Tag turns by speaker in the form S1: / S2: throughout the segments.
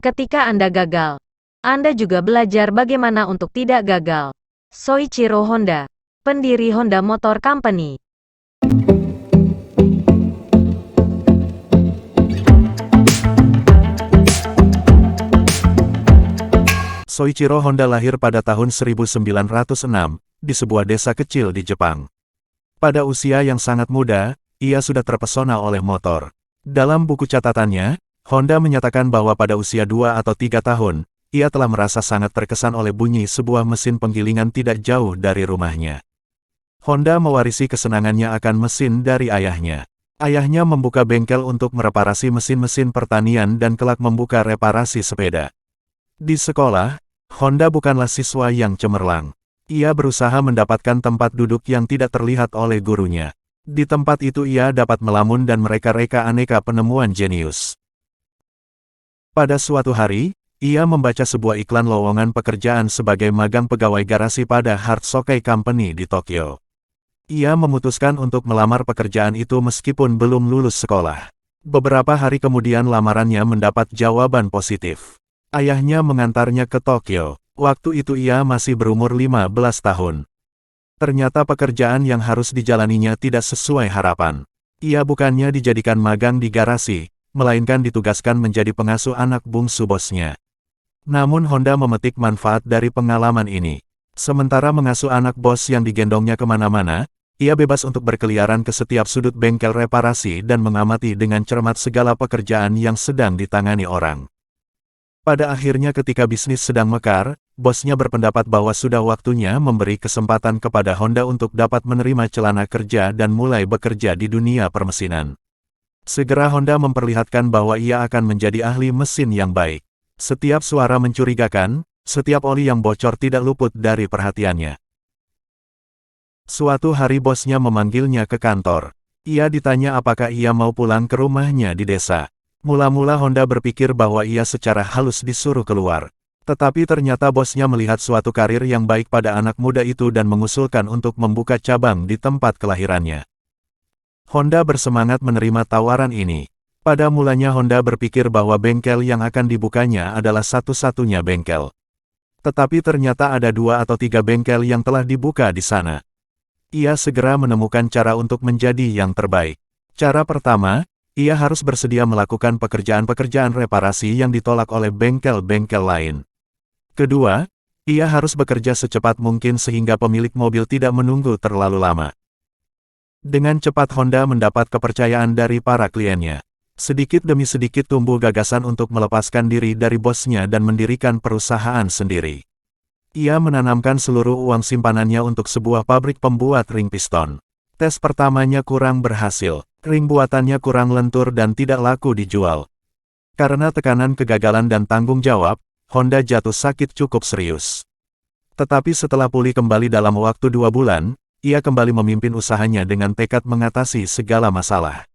S1: Ketika Anda gagal, Anda juga belajar bagaimana untuk tidak gagal. Soichiro Honda, pendiri Honda Motor Company.
S2: Soichiro Honda lahir pada tahun 1906, di sebuah desa kecil di Jepang. Pada usia yang sangat muda, ia sudah terpesona oleh motor. Dalam buku catatannya, Honda menyatakan bahwa pada usia 2 atau 3 tahun, ia telah merasa sangat terkesan oleh bunyi sebuah mesin penggilingan tidak jauh dari rumahnya. Honda mewarisi kesenangannya akan mesin dari ayahnya. Ayahnya membuka bengkel untuk mereparasi mesin-mesin pertanian dan kelak membuka reparasi sepeda. Di sekolah, Honda bukanlah siswa yang cemerlang. Ia berusaha mendapatkan tempat duduk yang tidak terlihat oleh gurunya. Di tempat itu ia dapat melamun dan mereka-reka aneka penemuan jenius. Pada suatu hari, ia membaca sebuah iklan lowongan pekerjaan sebagai magang pegawai garasi pada Hartsokai Company di Tokyo. Ia memutuskan untuk melamar pekerjaan itu meskipun belum lulus sekolah. Beberapa hari kemudian lamarannya mendapat jawaban positif. Ayahnya mengantarnya ke Tokyo. Waktu itu ia masih berumur 15 tahun. Ternyata pekerjaan yang harus dijalaninya tidak sesuai harapan. Ia bukannya dijadikan magang di garasi, melainkan ditugaskan menjadi pengasuh anak bungsu bosnya. Namun Honda memetik manfaat dari pengalaman ini. Sementara mengasuh anak bos yang digendongnya kemana-mana, ia bebas untuk berkeliaran ke setiap sudut bengkel reparasi dan mengamati dengan cermat segala pekerjaan yang sedang ditangani orang. Pada akhirnya ketika bisnis sedang mekar, bosnya berpendapat bahwa sudah waktunya memberi kesempatan kepada Honda untuk dapat menerima celana kerja dan mulai bekerja di dunia permesinan. Segera Honda memperlihatkan bahwa ia akan menjadi ahli mesin yang baik. Setiap suara mencurigakan, setiap oli yang bocor tidak luput dari perhatiannya. Suatu hari bosnya memanggilnya ke kantor. Ia ditanya apakah ia mau pulang ke rumahnya di desa. Mula-mula Honda berpikir bahwa ia secara halus disuruh keluar. Tetapi ternyata bosnya melihat suatu karir yang baik pada anak muda itu dan mengusulkan untuk membuka cabang di tempat kelahirannya. Honda bersemangat menerima tawaran ini. Pada mulanya Honda berpikir bahwa bengkel yang akan dibukanya adalah satu-satunya bengkel. Tetapi ternyata ada 2 atau 3 bengkel yang telah dibuka di sana. Ia segera menemukan cara untuk menjadi yang terbaik. Cara pertama, ia harus bersedia melakukan pekerjaan-pekerjaan reparasi yang ditolak oleh bengkel-bengkel lain. Kedua, ia harus bekerja secepat mungkin sehingga pemilik mobil tidak menunggu terlalu lama. Dengan cepat Honda mendapat kepercayaan dari para kliennya. Sedikit demi sedikit tumbuh gagasan untuk melepaskan diri dari bosnya dan mendirikan perusahaan sendiri. Ia menanamkan seluruh uang simpanannya untuk sebuah pabrik pembuat ring piston. Tes pertamanya kurang berhasil. Ring buatannya kurang lentur dan tidak laku dijual. Karena tekanan kegagalan dan tanggung jawab, Honda jatuh sakit cukup serius. Tetapi setelah pulih kembali dalam waktu 2 bulan, ia kembali memimpin usahanya dengan tekad mengatasi segala masalah.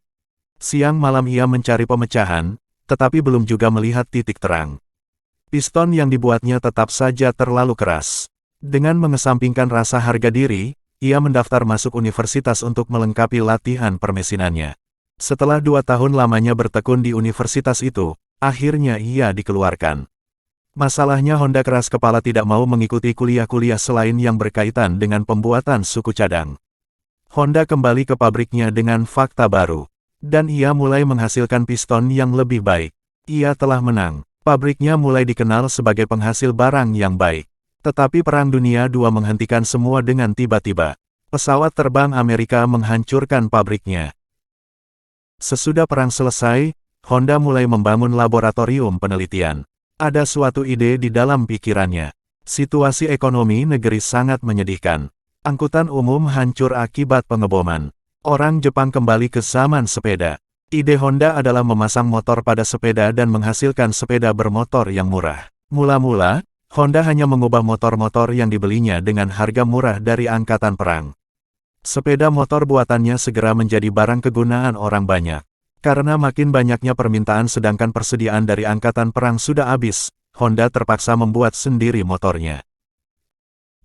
S2: Siang malam ia mencari pemecahan, tetapi belum juga melihat titik terang. Piston yang dibuatnya tetap saja terlalu keras. Dengan mengesampingkan rasa harga diri, ia mendaftar masuk universitas untuk melengkapi latihan permesinannya. Setelah 2 tahun lamanya bertekun di universitas itu, akhirnya ia dikeluarkan. Masalahnya Honda keras kepala tidak mau mengikuti kuliah-kuliah selain yang berkaitan dengan pembuatan suku cadang. Honda kembali ke pabriknya dengan fakta baru. Dan ia mulai menghasilkan piston yang lebih baik. Ia telah menang. Pabriknya mulai dikenal sebagai penghasil barang yang baik. Tetapi Perang Dunia II menghentikan semua dengan tiba-tiba. Pesawat terbang Amerika menghancurkan pabriknya. Sesudah perang selesai, Honda mulai membangun laboratorium penelitian. Ada suatu ide di dalam pikirannya. Situasi ekonomi negeri sangat menyedihkan. Angkutan umum hancur akibat pengeboman. Orang Jepang kembali ke zaman sepeda. Ide Honda adalah memasang motor pada sepeda dan menghasilkan sepeda bermotor yang murah. Mula-mula, Honda hanya mengubah motor-motor yang dibelinya dengan harga murah dari angkatan perang. Sepeda motor buatannya segera menjadi barang kegunaan orang banyak. Karena makin banyaknya permintaan sedangkan persediaan dari angkatan perang sudah habis, Honda terpaksa membuat sendiri motornya.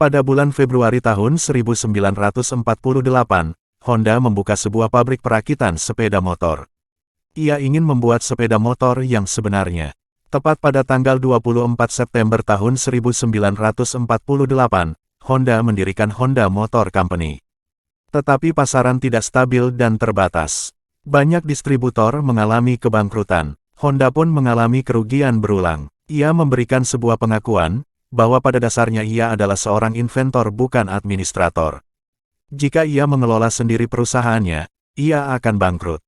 S2: Pada bulan Februari tahun 1948, Honda membuka sebuah pabrik perakitan sepeda motor. Ia ingin membuat sepeda motor yang sebenarnya. Tepat pada tanggal 24 September tahun 1948, Honda mendirikan Honda Motor Company. Tetapi pasaran tidak stabil dan terbatas. Banyak distributor mengalami kebangkrutan. Honda pun mengalami kerugian berulang. Ia memberikan sebuah pengakuan, bahwa pada dasarnya ia adalah seorang inventor bukan administrator. Jika ia mengelola sendiri perusahaannya, ia akan bangkrut.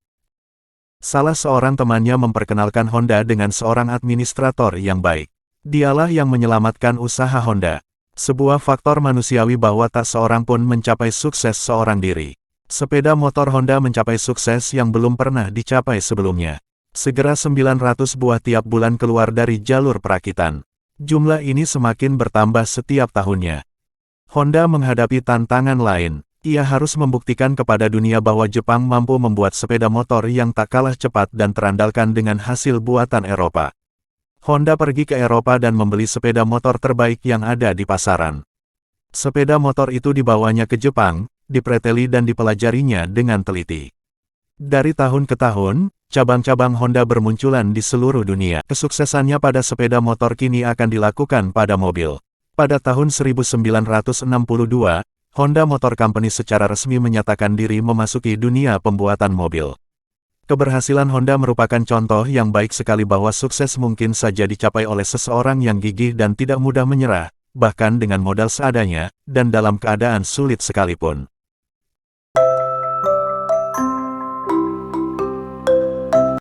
S2: Salah seorang temannya memperkenalkan Honda dengan seorang administrator yang baik. Dialah yang menyelamatkan usaha Honda. Sebuah faktor manusiawi bahwa tak seorang pun mencapai sukses seorang diri. Sepeda motor Honda mencapai sukses yang belum pernah dicapai sebelumnya. Segera 900 buah tiap bulan keluar dari jalur perakitan. Jumlah ini semakin bertambah setiap tahunnya. Honda menghadapi tantangan lain. Ia harus membuktikan kepada dunia bahwa Jepang mampu membuat sepeda motor yang tak kalah cepat dan terandalkan dengan hasil buatan Eropa. Honda pergi ke Eropa dan membeli sepeda motor terbaik yang ada di pasaran. Sepeda motor itu dibawanya ke Jepang, dipreteli dan dipelajarinya dengan teliti. Dari tahun ke tahun, cabang-cabang Honda bermunculan di seluruh dunia. Kesuksesannya pada sepeda motor kini akan dilakukan pada mobil. Pada tahun 1962, Honda Motor Company secara resmi menyatakan diri memasuki dunia pembuatan mobil. Keberhasilan Honda merupakan contoh yang baik sekali bahwa sukses mungkin saja dicapai oleh seseorang yang gigih dan tidak mudah menyerah, bahkan dengan modal seadanya, dan dalam keadaan sulit sekalipun.